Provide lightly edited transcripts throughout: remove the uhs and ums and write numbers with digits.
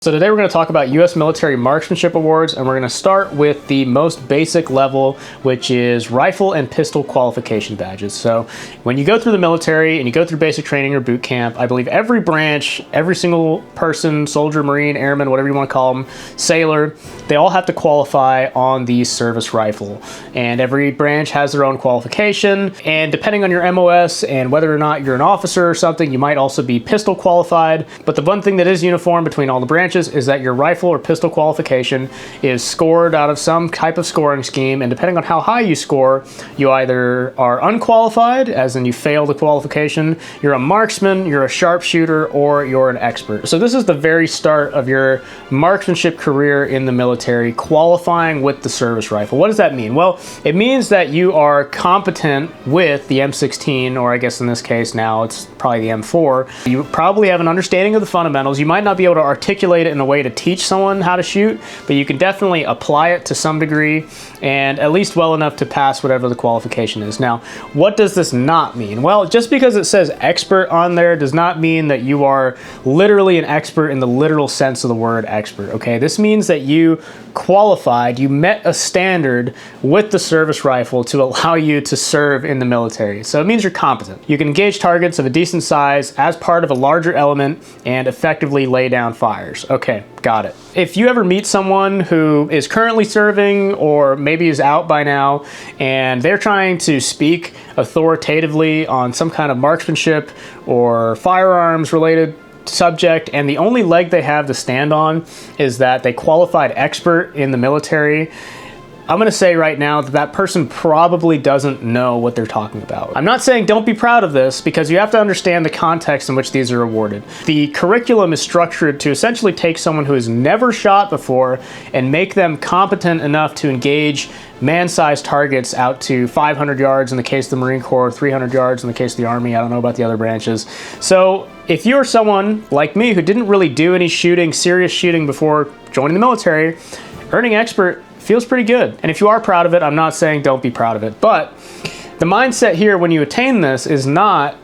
So today we're going to talk about U.S. Military Marksmanship Awards, and we're going to start with the most basic level, which is Rifle and Pistol Qualification Badges. So when you go through the military and you go through basic training or boot camp, I believe every branch, every single person, soldier, Marine, airman, whatever you want to call them, sailor, they all have to qualify on the service rifle. And every branch has their own qualification, and depending on your MOS and whether or not you're an officer or something, you might also be pistol qualified. But the one thing that is uniform between all the branches is that your rifle or pistol qualification is scored out of some type of scoring scheme, and depending on how high you score, you either are unqualified, as in you fail the qualification, you're a marksman, you're a sharpshooter, or you're an expert. So this is the very start of your marksmanship career in the military, qualifying with the service rifle. What does that mean? Well, it means that you are competent with the M16, or I guess in this case now it's probably the M4. You probably have an understanding of the fundamentals. You might not be able to articulate it in a way to teach someone how to shoot, but you can definitely apply it to some degree and at least well enough to pass whatever the qualification is. Now, what does this not mean? Well, just because it says expert on there does not mean that you are literally an expert in the literal sense of the word expert, okay? This means that you qualified, you met a standard with the service rifle to allow you to serve in the military. So it means you're competent. You can engage targets of a decent size as part of a larger element and effectively lay down fires. Okay, got it. If you ever meet someone who is currently serving or maybe is out by now and they're trying to speak authoritatively on some kind of marksmanship or firearms related subject, and the only leg they have to stand on is that they qualified expert in the military, I'm going to say right now that that person probably doesn't know what they're talking about. I'm not saying don't be proud of this, because you have to understand the context in which these are awarded. The curriculum is structured to essentially take someone who has never shot before and make them competent enough to engage man-sized targets out to 500 yards in the case of the Marine Corps, 300 yards in the case of the Army. I don't know about the other branches. So if you're someone like me who didn't really do any shooting, serious shooting before joining the military, earning expert feels pretty good. And if you are proud of it, I'm not saying don't be proud of it. But the mindset here when you attain this is not,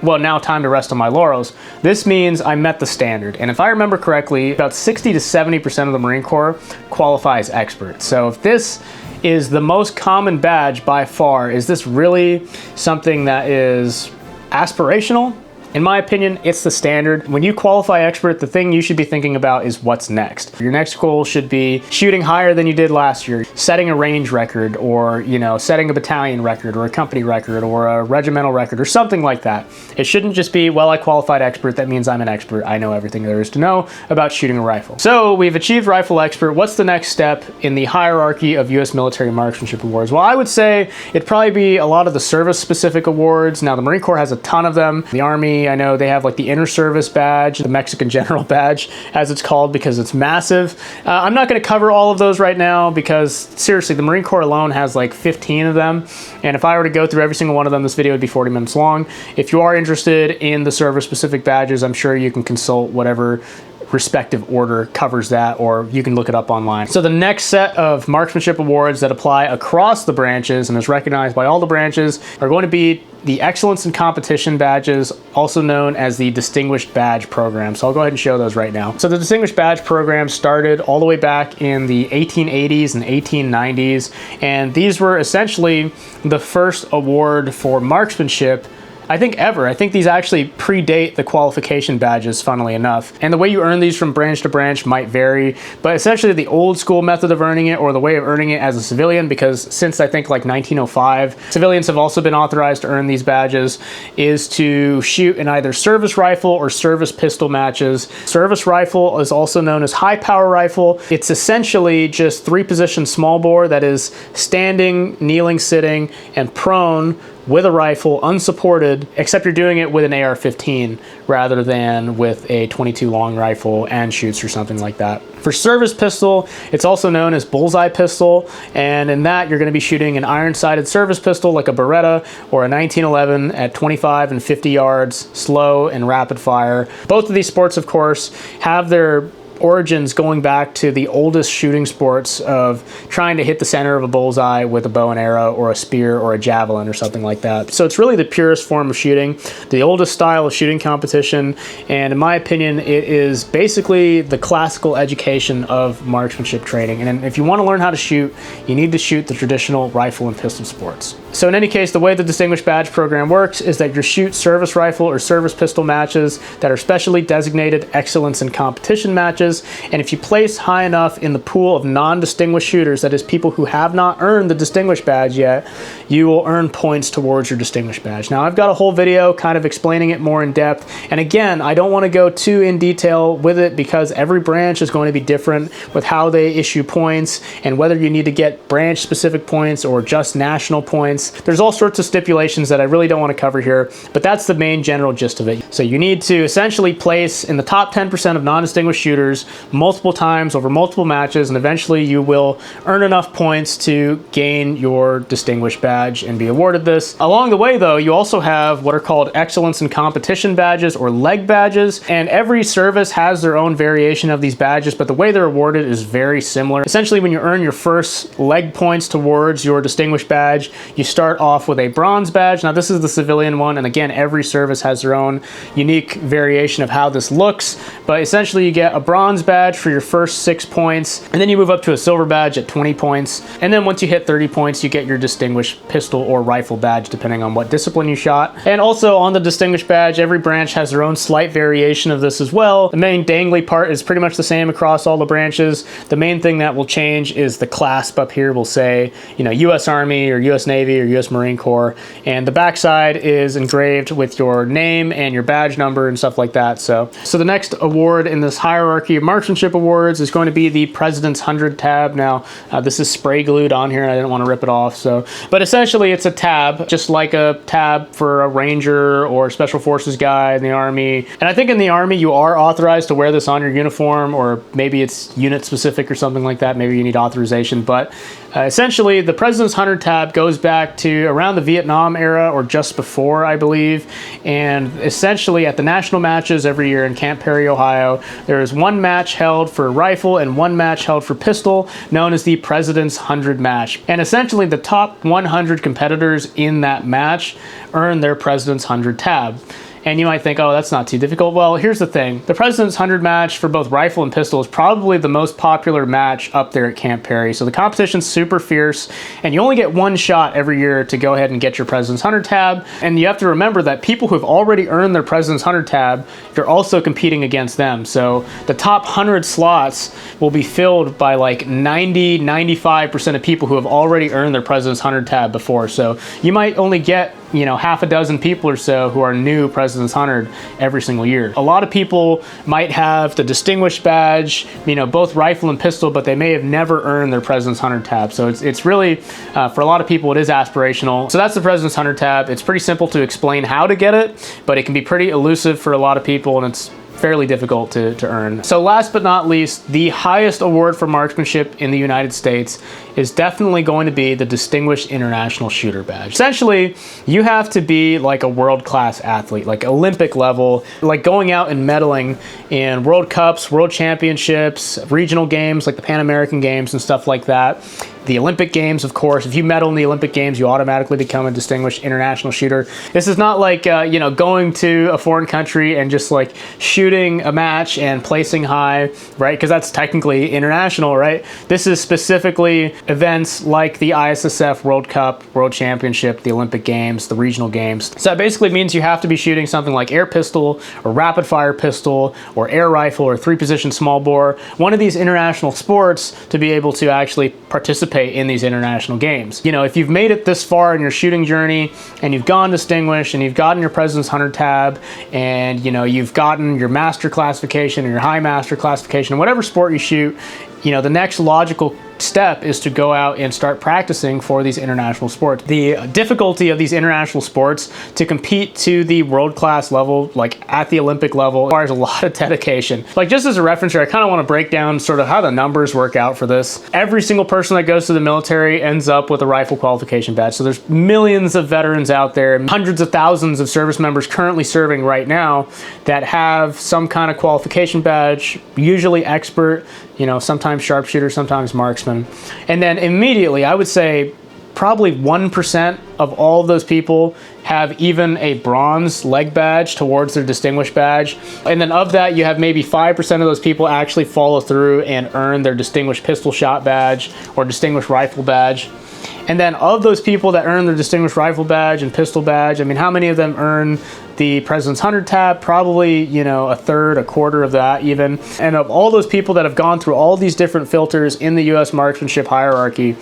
well, now time to rest on my laurels. This means I met the standard. And if I remember correctly, about 60 to 70% of the Marine Corps qualify as expert. So if this is the most common badge by far, is this really something that is aspirational? In my opinion, it's the standard. When you qualify expert, the thing you should be thinking about is what's next. Your next goal should be shooting higher than you did last year, setting a range record, or, you know, setting a battalion record or a company record or a regimental record or something like that. It shouldn't just be, well, I qualified expert, that means I'm an expert. I know everything there is to know about shooting a rifle. So we've achieved rifle expert. What's the next step in the hierarchy of U.S. Military Marksmanship Awards? Well, I would say it'd probably be a lot of the service-specific awards. Now, the Marine Corps has a ton of them. The Army, I know they have like the Inter Service Badge, the Mexican General Badge, as it's called, because it's massive. I'm not going to cover all of those right now because, seriously, the Marine Corps alone has like 15 of them. And if I were to go through every single one of them, this video would be 40 minutes long. If you are interested in the service-specific badges, I'm sure you can consult whatever respective order covers that, or you can look it up online. So the next set of marksmanship awards that apply across the branches and is recognized by all the branches are going to be the Excellence in Competition Badges, also known as the Distinguished Badge Program. So I'll go ahead and show those right now. So the Distinguished Badge Program started all the way back in the 1880s and 1890s, and these were essentially the first award for marksmanship I think ever. I think these actually predate the qualification badges, funnily enough. And the way you earn these from branch to branch might vary, but essentially the old school method of earning it, or the way of earning it as a civilian, because since I think like 1905, civilians have also been authorized to earn these badges, is to shoot in either service rifle or service pistol matches. Service rifle is also known as high power rifle. It's essentially just 3-position small bore that is standing, kneeling, sitting, and prone with a rifle, unsupported, except you're doing it with an AR-15 rather than with a .22 long rifle and shoots or something like that. For service pistol, it's also known as bullseye pistol, and in that you're going to be shooting an iron-sighted service pistol like a Beretta or a 1911 at 25 and 50 yards, slow and rapid fire. Both of these sports, of course, have their origins going back to the oldest shooting sports of trying to hit the center of a bullseye with a bow and arrow or a spear or a javelin or something like that. So it's really the purest form of shooting, the oldest style of shooting competition, and in my opinion, it is basically the classical education of marksmanship training. And if you want to learn how to shoot, you need to shoot the traditional rifle and pistol sports. So in any case, the way the Distinguished Badge program works is that you shoot service rifle or service pistol matches that are specially designated excellence in competition matches. And if you place high enough in the pool of non-distinguished shooters, that is people who have not earned the Distinguished Badge yet, you will earn points towards your Distinguished Badge. Now, I've got a whole video kind of explaining it more in depth. And again, I don't want to go too in detail with it because every branch is going to be different with how they issue points and whether you need to get branch specific points or just national points. There's all sorts of stipulations that I really don't want to cover here, but that's the main general gist of it. So you need to essentially place in the top 10% of non-distinguished shooters multiple times over multiple matches, and eventually you will earn enough points to gain your Distinguished Badge and be awarded this. Along the way though, you also have what are called excellence in competition badges or leg badges, and every service has their own variation of these badges, but the way they're awarded is very similar. Essentially, when you earn your first leg points towards your Distinguished Badge, you start off with a bronze badge. Now this is the civilian one, and again, every service has their own unique variation of how this looks, but essentially you get a bronze badge for your first 6 points, and then you move up to a silver badge at 20 points, and then once you hit 30 points, you get your Distinguished Pistol or Rifle badge, depending on what discipline you shot. And also on the Distinguished Badge, every branch has their own slight variation of this as well. The main dangly part is pretty much the same across all the branches. The main thing that will change is the clasp up here will say, you know, U.S. Army or U.S. Navy or U.S. Marine Corps, and the backside is engraved with your name and your badge number and stuff like that. So the next award in this hierarchy of marksmanship awards is going to be the President's 100 tab. Now, this is spray glued on here and I didn't want to rip it off. But essentially it's a tab, just like a tab for a Ranger or Special Forces guy in the Army. And I think in the Army you are authorized to wear this on your uniform, or maybe it's unit specific or something like that. Maybe you need authorization, but essentially the President's 100 tab goes back to around the Vietnam era or just before, I believe. And essentially at the national matches every year in Camp Perry, Ohio, there is one match held for rifle and one match held for pistol, known as the President's 100 match. And essentially the top 100 competitors in that match earn their President's 100 tab. And you might think, oh, that's not too difficult. Well, here's the thing. The President's 100 match for both rifle and pistol is probably the most popular match up there at Camp Perry. So the competition's super fierce, and you only get one shot every year to go ahead and get your President's 100 tab. And you have to remember that people who have already earned their President's 100 tab, you're also competing against them. So the top 100 slots will be filled by like 95% of people who have already earned their President's 100 tab before. So you might only get, you know, half a dozen people or so who are new President's 100 every single year. A lot of people might have the Distinguished Badge, you know, both rifle and pistol, but they may have never earned their President's 100 tab. So it's really, for a lot of people, it is aspirational. So that's the President's 100 tab. It's pretty simple to explain how to get it, but it can be pretty elusive for a lot of people, and it's fairly difficult to earn. So last but not least, the highest award for marksmanship in the United States is definitely going to be the Distinguished International Shooter Badge. Essentially, you have to be like a world-class athlete, like Olympic level, like going out and medaling in World Cups, World Championships, regional games like the Pan American Games and stuff like that. The Olympic Games, of course. If you medal in the Olympic Games, you automatically become a Distinguished International Shooter. This is not like, you know, going to a foreign country and just like shooting a match and placing high, right? Because that's technically international, right? This is specifically events like the ISSF World Cup, World Championship, the Olympic Games, the regional games. So that basically means you have to be shooting something like air pistol or rapid fire pistol or air rifle or 3-position small bore, one of these international sports, to be able to actually participate in these international games. You know, if you've made it this far in your shooting journey and you've gone Distinguished and you've gotten your President's 100 tab and, you know, you've gotten your master classification or your high master classification, whatever sport you shoot, you know, the next logical step is to go out and start practicing for these international sports. The difficulty of these international sports to compete to the world-class level, like at the Olympic level, requires a lot of dedication. Like, just as a reference here, I kind of want to break down sort of how the numbers work out for this. Every single person that goes to the military ends up with a rifle qualification badge. So there's millions of veterans out there, hundreds of thousands of service members currently serving right now that have some kind of qualification badge, usually expert, you know, sometimes sharpshooter, sometimes marksman. And then immediately, I would say probably 1% of all of those people have even a bronze leg badge towards their distinguished badge. And then of that, you have maybe 5% of those people actually follow through and earn their distinguished pistol shot badge or distinguished rifle badge. And then of those people that earn their distinguished rifle badge and pistol badge, I mean, how many of them earn the President's 100 tab? Probably, you know, a third, a quarter of that even. And of all those people that have gone through all these different filters in the US marksmanship hierarchy,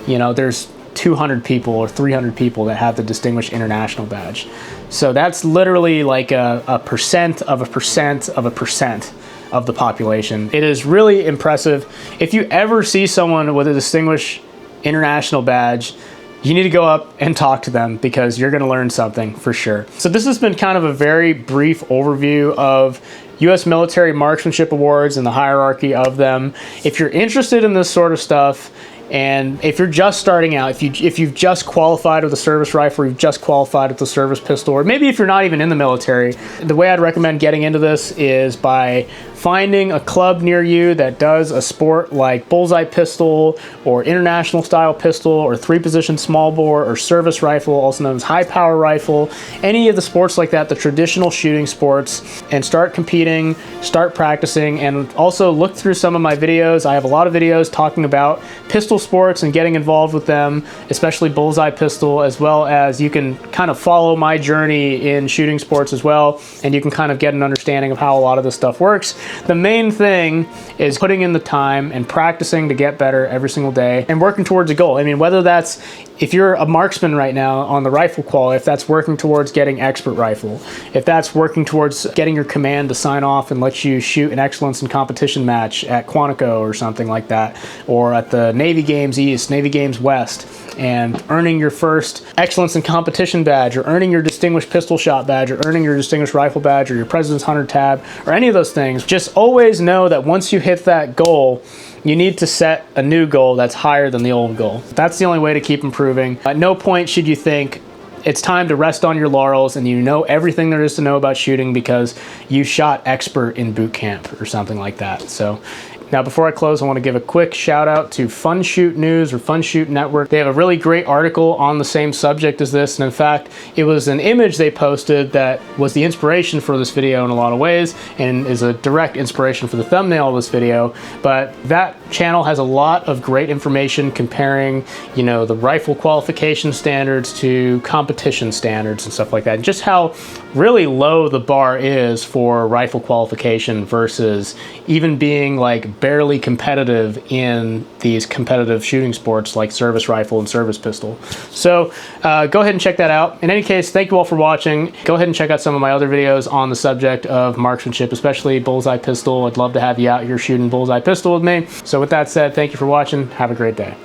you know, there's 200 people or 300 people that have the distinguished international badge. So that's literally like a percent of a percent of a percent of the population. It is really impressive. If you ever see someone with a distinguished international badge, you need to go up and talk to them, because you're going to learn something for sure. So this has been kind of a very brief overview of US military marksmanship awards and the hierarchy of them. If you're interested in this sort of stuff, and if you're just starting out, if you've just qualified with a service rifle, or you've just qualified with a service pistol, or maybe if you're not even in the military, the way I'd recommend getting into this is by finding a club near you that does a sport like bullseye pistol or international style pistol or 3-position small bore or service rifle, also known as high power rifle, any of the sports like that, the traditional shooting sports, and start competing, start practicing, and also look through some of my videos. I have a lot of videos talking about pistol sports and getting involved with them, especially bullseye pistol, as well as you can kind of follow my journey in shooting sports as well, and you can kind of get an understanding of how a lot of this stuff works. The main thing is putting in the time and practicing to get better every single day and working towards a goal. I mean, whether that's, if you're a marksman right now on the rifle qual, if that's working towards getting expert rifle, if that's working towards getting your command to sign off and let you shoot an excellence in competition match at Quantico or something like that, or at the Navy Games East, Navy Games West, and earning your first excellence in competition badge, or earning your distinguished pistol shot badge, or earning your distinguished rifle badge, or your President's 100 tab, or any of those things, just always know that once you hit that goal, you need to set a new goal that's higher than the old goal. That's the only way to keep improving. At no point should you think it's time to rest on your laurels and you know everything there is to know about shooting because you shot expert in boot camp or something like that. So now, before I close, I want to give a quick shout out to Fun Shoot News or Fun Shoot Network. They have a really great article on the same subject as this, and in fact, it was an image they posted that was the inspiration for this video in a lot of ways, and is a direct inspiration for the thumbnail of this video. But that channel has a lot of great information comparing, you know, the rifle qualification standards to competition standards and stuff like that, and just how really low the bar is for rifle qualification versus even being like barely competitive in these competitive shooting sports like service rifle and service pistol. So go ahead and check that out. In any case, thank you all for watching. Go ahead and check out some of my other videos on the subject of marksmanship, especially bullseye pistol. I'd love to have you out here shooting bullseye pistol with me. So with that said, thank you for watching. Have a great day.